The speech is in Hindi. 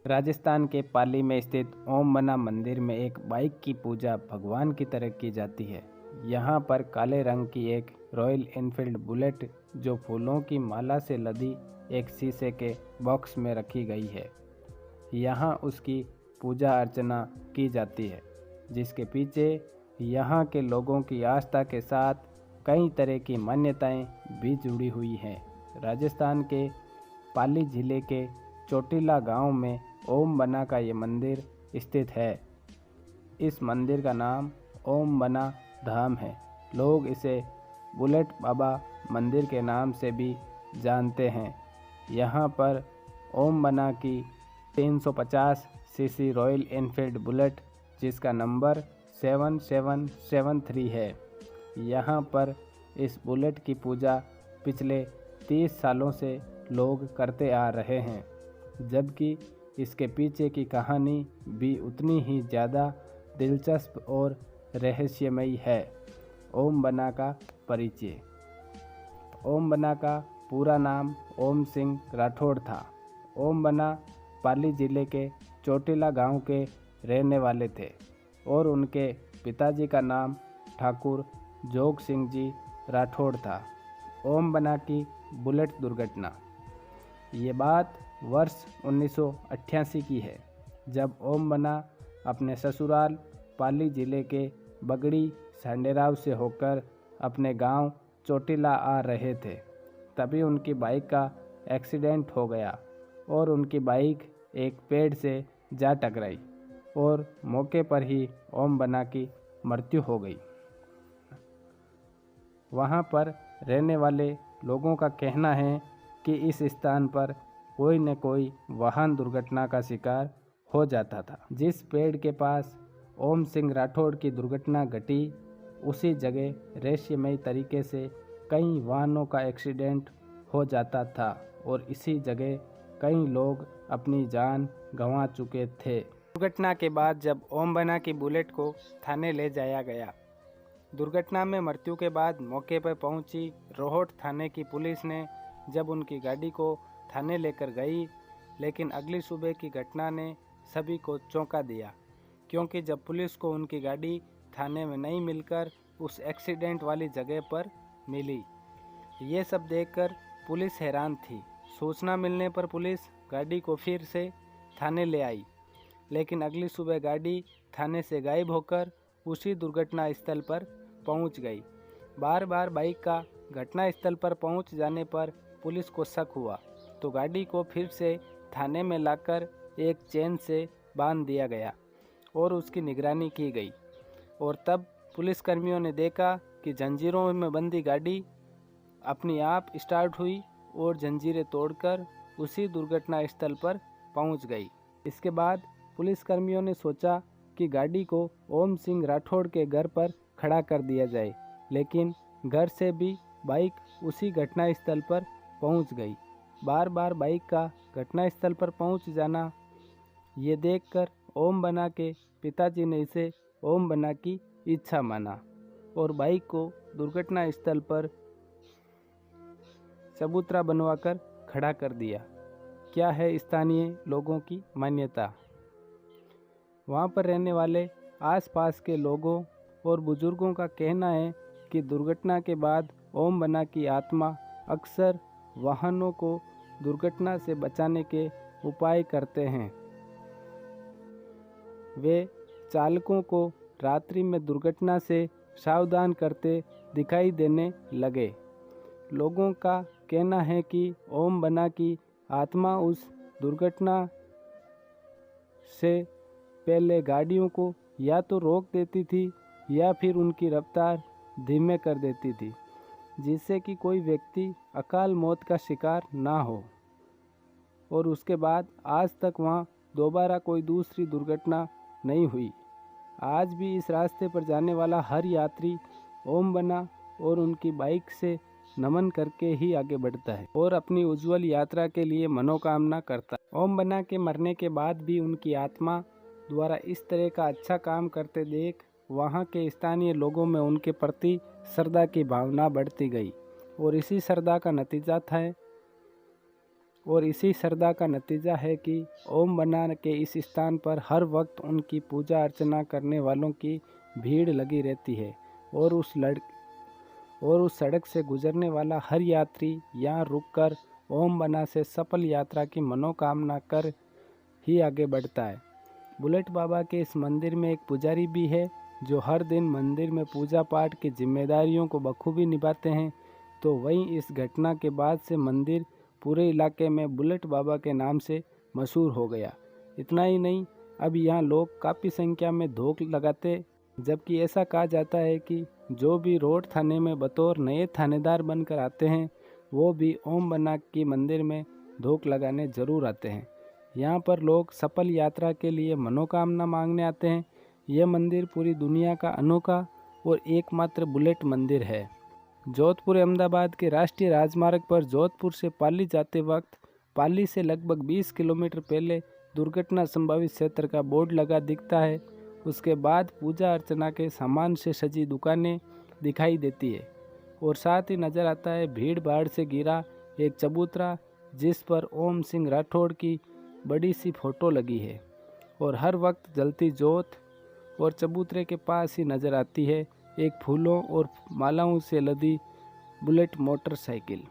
राजस्थान के पाली में स्थित ओम बना मंदिर में एक बाइक की पूजा भगवान की तरह की जाती है। यहाँ पर काले रंग की एक रॉयल एनफील्ड बुलेट जो फूलों की माला से लदी एक शीशे के बॉक्स में रखी गई है। यहाँ उसकी पूजा अर्चना की जाती है, जिसके पीछे यहाँ के लोगों की आस्था के साथ कई तरह की मान्यताएं भी जुड़ी हुई हैं। राजस्थान के पाली जिले के चोटिला गांव में ओम बना का ये मंदिर स्थित है। इस मंदिर का नाम ओम बना धाम है। लोग इसे बुलेट बाबा मंदिर के नाम से भी जानते हैं। यहाँ पर ओम बना की 350 सीसी रॉयल एनफील्ड बुलेट जिसका नंबर 7773 है। यहाँ पर इस बुलेट की पूजा पिछले 30 सालों से लोग करते आ रहे हैं, जबकि इसके पीछे की कहानी भी उतनी ही ज़्यादा दिलचस्प और रहस्यमयी है। ओम बना का परिचय। ओम बना का पूरा नाम ओम सिंह राठौड़ था। ओम बना पाली जिले के चोटिला गांव के रहने वाले थे और उनके पिताजी का नाम ठाकुर जोग सिंह जी राठौड़ था। ओम बना की बुलेट दुर्घटना। ये बात वर्ष 1988 की है, जब ओम बना अपने ससुराल पाली जिले के बगड़ी सांडेराव से होकर अपने गांव चोटिला आ रहे थे। तभी उनकी बाइक का एक्सीडेंट हो गया और उनकी बाइक एक पेड़ से जा टकराई और मौके पर ही ओम बना की मृत्यु हो गई। वहां पर रहने वाले लोगों का कहना है कि इस स्थान पर कोई न कोई वाहन दुर्घटना का शिकार हो जाता था। जिस पेड़ के पास ओम सिंह राठौड़ की दुर्घटना घटी, उसी जगह रहस्यमयी तरीके से कई वाहनों का एक्सीडेंट हो जाता था और इसी जगह कई लोग अपनी जान गंवा चुके थे। दुर्घटना के बाद जब ओम बना की बुलेट को थाने ले जाया गया, दुर्घटना में मृत्यु के बाद मौके पर पहुंची रोहट थाने की पुलिस ने जब उनकी गाड़ी को थाने लेकर गई, लेकिन अगली सुबह की घटना ने सभी को चौंका दिया, क्योंकि जब पुलिस को उनकी गाड़ी थाने में नहीं मिलकर उस एक्सीडेंट वाली जगह पर मिली। ये सब देखकर पुलिस हैरान थी। सूचना मिलने पर पुलिस गाड़ी को फिर से थाने ले आई, लेकिन अगली सुबह गाड़ी थाने से गायब होकर उसी दुर्घटना स्थल पर पहुंच गई। बार बार बाइक का घटना स्थल पर पहुंच जाने पर पुलिस को शक हुआ, तो गाड़ी को फिर से थाने में लाकर एक चेन से बांध दिया गया और उसकी निगरानी की गई। और तब पुलिसकर्मियों ने देखा कि जंजीरों में बंधी गाड़ी अपनी आप स्टार्ट हुई और जंजीरें तोड़कर उसी दुर्घटना स्थल पर पहुंच गई। इसके बाद पुलिसकर्मियों ने सोचा कि गाड़ी को ओम सिंह राठौड़ के घर पर खड़ा कर दिया जाए, लेकिन घर से भी बाइक उसी घटना स्थल पर पहुंच गई। बार बार बाइक का घटना स्थल पर पहुंच जाना ये देखकर ओम बना के पिताजी ने इसे ओम बना की इच्छा माना और बाइक को दुर्घटना स्थल पर चबूतरा बनवाकर खड़ा कर दिया। क्या है स्थानीय लोगों की मान्यता। वहाँ पर रहने वाले आसपास के लोगों और बुजुर्गों का कहना है कि दुर्घटना के बाद ओम बना की आत्मा अक्सर वाहनों को दुर्घटना से बचाने के उपाय करते हैं। वे चालकों को रात्रि में दुर्घटना से सावधान करते दिखाई देने लगे। लोगों का कहना है कि ओम बना की आत्मा उस दुर्घटना से पहले गाड़ियों को या तो रोक देती थी या फिर उनकी रफ्तार धीमे कर देती थी, जिससे कि कोई व्यक्ति अकाल मौत का शिकार ना हो। और उसके बाद आज तक वहाँ दोबारा कोई दूसरी दुर्घटना नहीं हुई। आज भी इस रास्ते पर जाने वाला हर यात्री ओम बना और उनकी बाइक से नमन करके ही आगे बढ़ता है और अपनी उज्जवल यात्रा के लिए मनोकामना करता है। ओम बना के मरने के बाद भी उनकी आत्मा द्वारा इस तरह का अच्छा काम करते देख वहाँ के स्थानीय लोगों में उनके प्रति श्रद्धा की भावना बढ़ती गई और इसी श्रद्धा का नतीजा था और इसी श्रद्धा का नतीजा है कि ओम बना के इस स्थान पर हर वक्त उनकी पूजा अर्चना करने वालों की भीड़ लगी रहती है और उस सड़क से गुजरने वाला हर यात्री यहाँ रुककर ओम बना से सफल यात्रा की मनोकामना कर ही आगे बढ़ता है। बुलेट बाबा के इस मंदिर में एक पुजारी भी है जो हर दिन मंदिर में पूजा पाठ की जिम्मेदारियों को बखूबी निभाते हैं। तो वहीं इस घटना के बाद से मंदिर पूरे इलाके में बुलेट बाबा के नाम से मशहूर हो गया। इतना ही नहीं, अब यहाँ लोग काफ़ी संख्या में धोख लगाते, जबकि ऐसा कहा जाता है कि जो भी रोड थाने में बतौर नए थानेदार बनकर आते हैं वो भी ओम बना की मंदिर में धोख लगाने जरूर आते हैं। यहाँ पर लोग सफल यात्रा के लिए मनोकामना मांगने आते हैं। यह मंदिर पूरी दुनिया का अनोखा और एकमात्र बुलेट मंदिर है। जोधपुर अहमदाबाद के राष्ट्रीय राजमार्ग पर जोधपुर से पाली जाते वक्त पाली से लगभग 20 किलोमीटर पहले दुर्घटना संभावित क्षेत्र का बोर्ड लगा दिखता है। उसके बाद पूजा अर्चना के सामान से सजी दुकानें दिखाई देती है और साथ ही नज़र आता है भीड़ भाड़ से घिरा एक चबूतरा जिस पर ओम सिंह राठौड़ की बड़ी सी फोटो लगी है और हर वक्त जलती जोत। और चबूतरे के पास ही नज़र आती है एक फूलों और मालाओं से लदी बुलेट मोटरसाइकिल।